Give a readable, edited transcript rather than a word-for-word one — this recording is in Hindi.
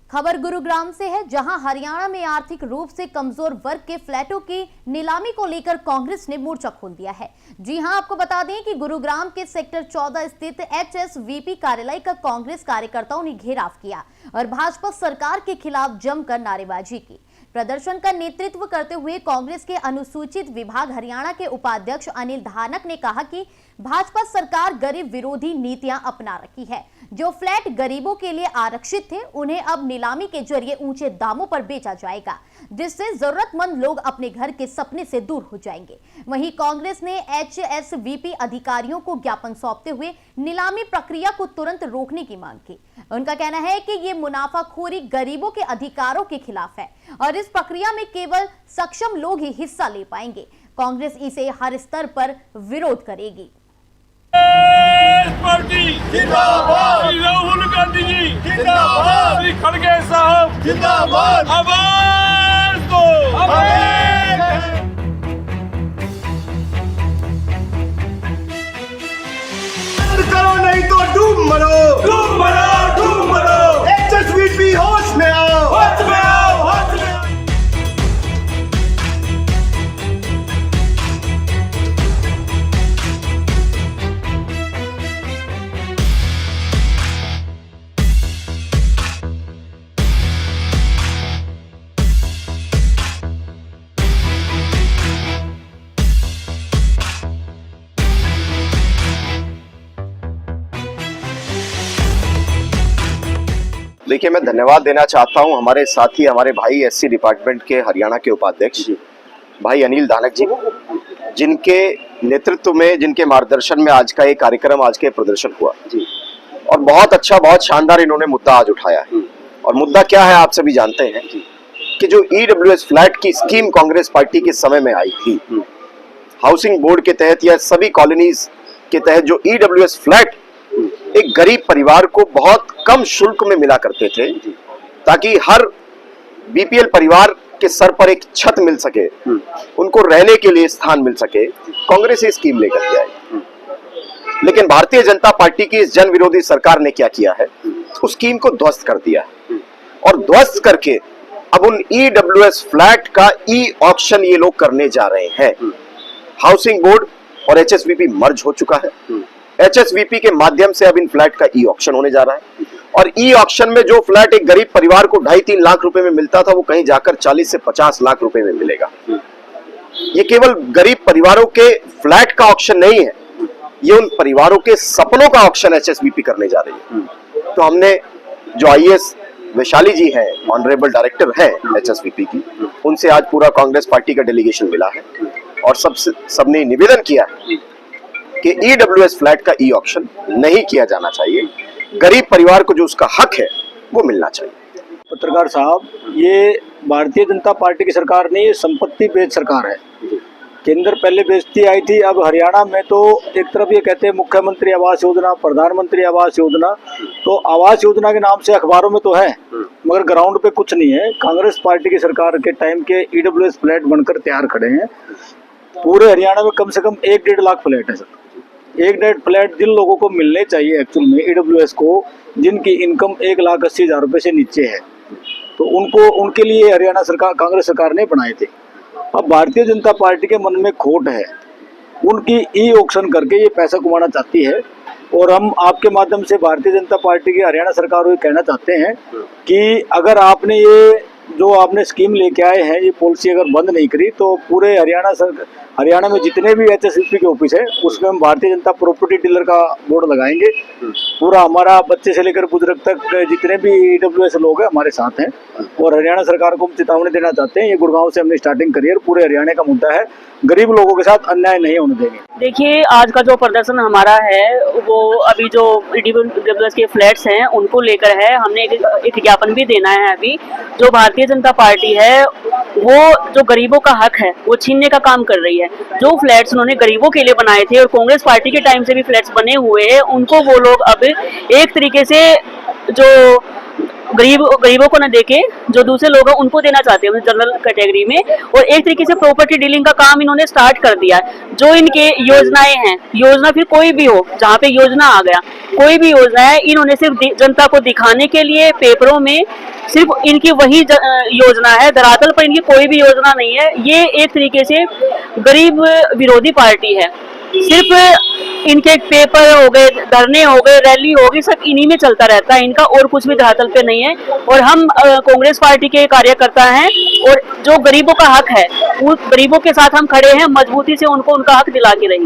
खबर गुरुग्राम से है, जहां हरियाणा में आर्थिक रूप से कमजोर वर्ग के फ्लैटों की नीलामी को लेकर कांग्रेस ने मोर्चा खोल दिया है। जी हां, आपको बता दें कि गुरुग्राम के सेक्टर 14 स्थित HSVP कार्यालय का कांग्रेस कार्यकर्ताओं ने घेराव किया और भाजपा सरकार के खिलाफ जमकर नारेबाजी की। प्रदर्शन का नेतृत्व करते हुए कांग्रेस के अनुसूचित विभाग हरियाणा के उपाध्यक्ष अनिल धानक ने कहा कि भाजपा सरकार गरीब विरोधी नीतियां अपना रखी है। जो फ्लैट गरीबों के लिए आरक्षित थे, उन्हें अब नीलामी के जरिए ऊंचे दामों पर बेचा जाएगा, जिससे जरूरतमंद लोग अपने घर के सपने से दूर हो जाएंगे। वहीं कांग्रेस ने HSVP अधिकारियों को ज्ञापन सौंपते हुए नीलामी प्रक्रिया को तुरंत रोकने की मांग की। उनका कहना है कि ये मुनाफाखोरी गरीबों के अधिकारों के खिलाफ है और इस प्रक्रिया में केवल सक्षम लोग ही हिस्सा ले पाएंगे। कांग्रेस इसे हर स्तर पर विरोध करेगी। पार्टी जिंदाबाद, राहुल गांधी जी जिंदाबाद, श्री खड़गे साहब जिंदाबाद, आवाज दो, करो नहीं तो डूब मरो, डूब मरो, डूब मरो। HSVP होश में आओ, होश में आओ, होश में आओ। देखिए, मैं धन्यवाद देना चाहता हूं हमारे साथी, हमारे भाई SC डिपार्टमेंट के हरियाणा के उपाध्यक्ष भाई अनिल धानक जी, जिनके नेतृत्व में, जिनके मार्गदर्शन में आज का ये कार्यक्रम, आज के प्रदर्शन हुआ और बहुत अच्छा, बहुत शानदार इन्होंने मुद्दा आज उठाया है। और मुद्दा क्या है आप सभी जानते हैं कि जो EWS फ्लैट की स्कीम कांग्रेस पार्टी के समय में आई थी, हाउसिंग बोर्ड के तहत या सभी कॉलोनीज के तहत जो EWS फ्लैट एक गरीब परिवार को बहुत कम शुल्क में मिला करते थे, ताकि हर BPL परिवार के सर पर एक छत मिल सके, उनको रहने के लिए स्थान मिल सके, कांग्रेस ये स्कीम लेकर के आई। लेकिन भारतीय जनता पार्टी की इस जन विरोधी सरकार ने क्या किया है, उस स्कीम को ध्वस्त कर दिया है और ध्वस्त करके अब उन EWS फ्लैट का ऑक्शन ये लोग करने जा रहे हैं। हाउसिंग बोर्ड और HSVP मर्ज हो चुका है। HSVP के माध्यम से अब इन फ्लैट का ऑक्शन होने जा रहा है और ऑक्शन में जो फ्लैट एक गरीब परिवार को 2.5-3 लाख रुपए में मिलता था, वो कहीं जाकर 40 से 50 लाख रुपए में मिलेगा। ये केवल गरीब परिवारों के फ्लैट का ऑक्शन नहीं है, ये उन परिवारों के सपनों का ऑक्शन HSVP करने जा रही है। तो हमने जो IAS वैशाली जी हैं, ऑनरेबल डायरेक्टर हैं HSVP की, उनसे आज पूरा कांग्रेस पार्टी का डेलीगेशन मिला है और सबने निवेदन किया है कि EWS फ्लैट का ऑक्शन नहीं किया जाना चाहिए। गरीब परिवार को जो उसका हक है वो मिलना चाहिए। पत्रकार साहब, ये भारतीय जनता पार्टी की सरकार नहीं, ये संपत्ति बेच सरकार है। केंद्र पहले बेचती आई थी, अब हरियाणा में तो एक तरफ ये कहते हैं मुख्यमंत्री आवास योजना, प्रधानमंत्री आवास योजना, तो आवास योजना के नाम से अखबारों में तो है, मगर ग्राउंड पे कुछ नहीं है। कांग्रेस पार्टी की सरकार के टाइम के EWS फ्लैट बनकर तैयार खड़े हैं। पूरे हरियाणा में कम से कम 1-1.5 लाख फ्लैट है सर। 1.5 फ्लैट जिन लोगों को मिलने चाहिए एक्चुअल में EWS को, जिनकी इनकम 1,80,000 रुपए से नीचे है, तो उनके लिए हरियाणा सरकार, कांग्रेस सरकार ने बनाए थे। अब भारतीय जनता पार्टी के मन में खोट है, उनकी ऑक्शन करके ये पैसा कमाना चाहती है। और हम आपके माध्यम से भारतीय जनता पार्टी की हरियाणा सरकार को कहना चाहते हैं कि अगर आपने ये जो आपने स्कीम लेके आए हैं, ये पॉलिसी अगर बंद नहीं करी, तो पूरे हरियाणा में जितने भी HSVP के ऑफिस है, उसमें हम भारतीय जनता प्रॉपर्टी डीलर का बोर्ड लगाएंगे। पूरा हमारा बच्चे से लेकर बुजुर्ग तक जितने भी EWS लोग हैं हमारे साथ हैं। और हरियाणा सरकार को हम चेतावनी देना चाहते हैं, ये गुड़गांव से हमने स्टार्टिंग करी है, पूरे हरियाणा का मुद्दा है, गरीब लोगों के साथ अन्याय नहीं होने देंगे। देखिए, आज का जो प्रदर्शन हमारा है वो अभी जो EWS के फ्लैट्स हैं उनको लेकर है। हमने एक ज्ञापन भी देना है। अभी जो भारतीय जनता पार्टी है वो जो गरीबों का हक है वो छीनने का काम कर रही है। जो फ्लैट्स उन्होंने गरीबों के लिए बनाए थे और कांग्रेस पार्टी के टाइम से भी फ्लैट्स बने हुए हैं, उनको वो लोग अब एक तरीके से जो गरीबों को न देके जो दूसरे लोग हैं उनको देना चाहते हैं जनरल कैटेगरी में। और एक तरीके से प्रॉपर्टी डीलिंग का काम इन्होंने स्टार्ट कर दिया है। जो इनके योजनाएं हैं, योजना फिर कोई भी हो, जहाँ पे योजना आ गया, कोई भी योजना है, इन्होंने सिर्फ जनता को दिखाने के लिए पेपरों में सिर्फ इनकी वही योजना है, धरातल पर इनकी कोई भी योजना नहीं है। ये एक तरीके से गरीब विरोधी पार्टी है। सिर्फ इनके पेपर हो गए, धरने हो गए, रैली हो गई, सब इन्हीं में चलता रहता है इनका, और कुछ भी धरातल पे नहीं है। और हम कांग्रेस पार्टी के कार्यकर्ता हैं और जो गरीबों का हक है, उन गरीबों के साथ हम खड़े हैं, मजबूती से उनको उनका हक दिला के रहेंगे।